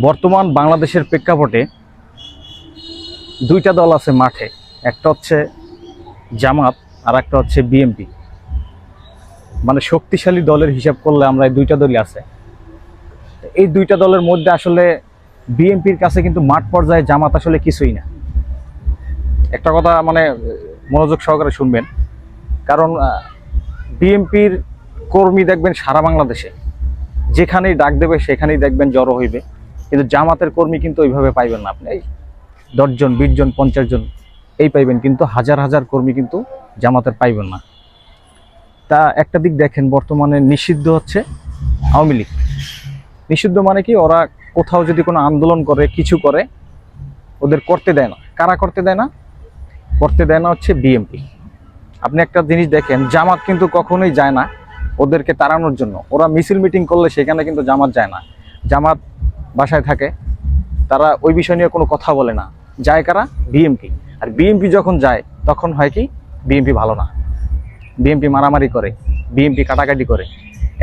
বর্তমান বাংলাদেশের প্রেক্ষাপটে দুইটা দল আছে মাঠে। একটা হচ্ছে জামাত আর একটা হচ্ছে বিএনপি। মানে শক্তিশালী দলের হিসাব করলে আমরা এই দুইটা দলই আছে। এই দুইটা দলের মধ্যে আসলে বিএনপির কাছে কিন্তু মাঠ পর্যায়ে জামাত আসলে কিছুই না। একটা কথা মানে মনোযোগ সহকারে শুনবেন, কারণ বিএনপির কর্মী দেখবেন সারা বাংলাদেশে যেখানেই ডাক দেবে সেখানেই দেখবেন জড়ো হইবে, কিন্তু জামাতের কর্মী কিন্তু ওইভাবে পাইবেন না। আপনি এই 10 জন 20 জন 50 জন এই পাইবেন, কিন্তু হাজার হাজার কর্মী কিন্তু জামাতের পাইবেন না। তা একটা দিক দেখেন, বর্তমানে নিষিদ্ধ হচ্ছে আওয়ামী লীগ। নিষিদ্ধ মানে কি, ওরা কোথাও যদি কোনো আন্দোলন করে কিছু করে ওদের করতে দেয় না। কারা করতে দেয় না? করতে দেয় না হচ্ছে বিএনপি। আপনি একটা জিনিস দেখেন, জামাত কিন্তু কখনোই যায় না ওদেরকে তাড়ানোর জন্য। ওরা মিছিল মিটিং করলে সেখানে কিন্তু জামাত যায় না। জামাত বাসায় থাকে, তারা ওই বিষয় নিয়ে কোনো কথা বলে না। যায় কারা? বিএনপি। আর বিএনপি যখন যায় তখন হয় কি, বিএনপি ভালো না, বিএনপি মারামারি করে, বিএনপি কাটাকাটি করে।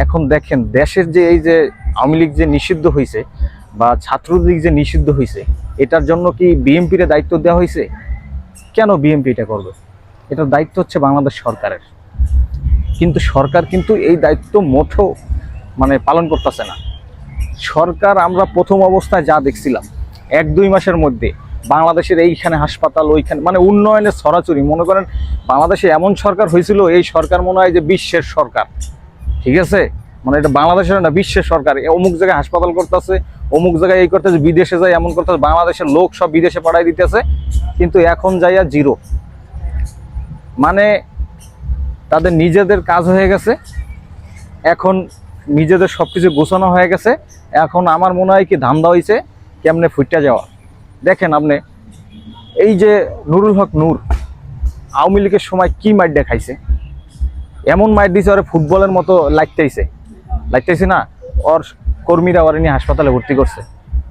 এখন দেখেন দেশের যে এই যে আওয়ামী লীগ যে নিষিদ্ধ হয়েছে বা ছাত্রলীগ যে নিষিদ্ধ হয়েছে, এটার জন্য কি বিএনপির দায়িত্ব দেওয়া হয়েছে? কেন বিএনপি এটা করবে? এটার দায়িত্ব হচ্ছে বাংলাদেশ সরকারের। কিন্তু সরকার কিন্তু এই দায়িত্ব মোটেও মানে পালন করতেছে না। সরকার আমরা প্রথম অবস্থায় যা দেখছিলাম 1-2 মাসের মধ্যে বাংলাদেশের এইখানে হাসপাতাল, ওইখানে মানে উন্নয়নের ছড়াছড়ি। মনে করেন বাংলাদেশে এমন সরকার হয়েছিল, এই সরকার মনে হয় যে বিশ্বের সরকার। ঠিক আছে, মানে এটা বাংলাদেশের না, বিশ্বের সরকার। অমুক জায়গায় হাসপাতাল করতেছে, অমুক জায়গায় এই করতেছে, বিদেশে যায় এমন করতেছে, বাংলাদেশের লোক সব বিদেশে পাঠাই দিতেছে, কিন্তু এখন যাইয়া জিরো। মানে তাদের নিজেদের কাজ হয়ে গেছে, এখন নিজেদের সবকিছু গোছানো হয়ে গেছে। এখন আমার মনে হয় কি ধান্দা হয়েছে কেমনে ফুটটা যাওয়া। দেখেন আপনি এই যে নুরুল হক নূর আওয়ামী লীগের সময় কি মাইর দেখাইছে, এমন মাইর দিছে ওরা ফুটবলের মতো লাগতেছে না। ওর কর্মীরা ওরা নিয়ে হাসপাতালে ভর্তি করছে।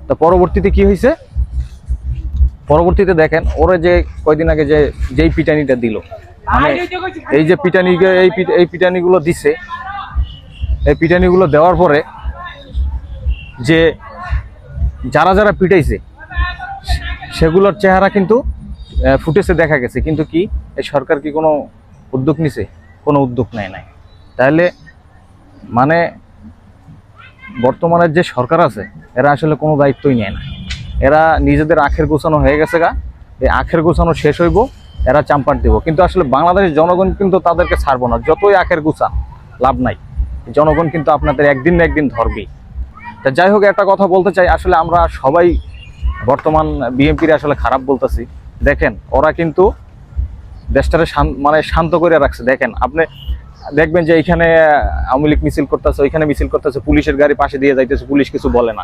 তো পরবর্তীতে কি হয়েছে? পরবর্তীতে দেখেন ওরা যে কয়দিন আগে যেই পিটানিটা দিল, মানে এই যে এই পিটানিগুলো দিছে, এই পিটানিগুলো দেওয়ার পরে যে যারা যারা পিটাইছে সেগুলোর চেহারা কিন্তু ফুটেজে দেখা গেছে। কিন্তু কি এই সরকার কি কোনো উদ্যোগ নিছে? কোনো উদ্যোগ নেয় নাই। তাহলে মানে বর্তমানের যে সরকার আছে এরা আসলে কোনো দায়িত্বই নেয় না। এরা নিজেদের আখের গোছানো হয়ে গেছে গা, এই আখের গোছানো শেষ হইব, এরা চাম্পাট দেব। কিন্তু আসলে বাংলাদেশের জনগণ কিন্তু তাদেরকে ছাড়বো না। যতই আখের গোছান লাভ নাই, জনগণ কিন্তু আপনাদের একদিন না একদিন ধরবেই। তা যাই হোক, একটা কথা বলতে চাই, আসলে আমরা সবাই বর্তমান বিএনপির আসলে খারাপ বলতেছি। দেখেন ওরা কিন্তু দেশটারে মানে শান্ত করে রাখছে। দেখেন আপনি দেখবেন যে এইখানে আওয়ামী লীগ মিছিল করতেছে, ওইখানে মিছিল করতেছে, পুলিশের গাড়ি পাশে দিয়ে যাইতেছে, পুলিশ কিছু বলে না।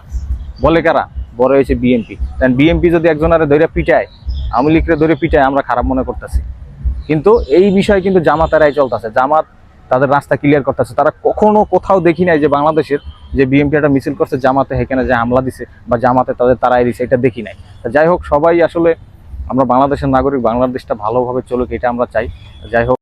বলে কারা? বড় হয়েছে বিএনপি। কারণ বিএনপি যদি একজনের ধরে পিটায়, আওয়ামী লীগকে ধরে পিটায়, আমরা খারাপ মনে করতেছি। কিন্তু এই বিষয়ে কিন্তু জামাতেরাই চলতেছে। জামাত তাদের রাস্তা ক্লিয়ার করতেছে। তারা কখনো কোথাও দেখি নাই যে বাংলাদেশের যে বিএনপি একটা মিছিল করছে, জামাতে সেখানে যে হামলা দিছে বা জামাতে তাদের তারাই দিছে, এটা দেখি নাই। যাই হোক, সবাই আসলে আমরা বাংলাদেশের নাগরিক, বাংলাদেশটা ভালোভাবে চলুক এটা আমরা চাই। যাই হোক।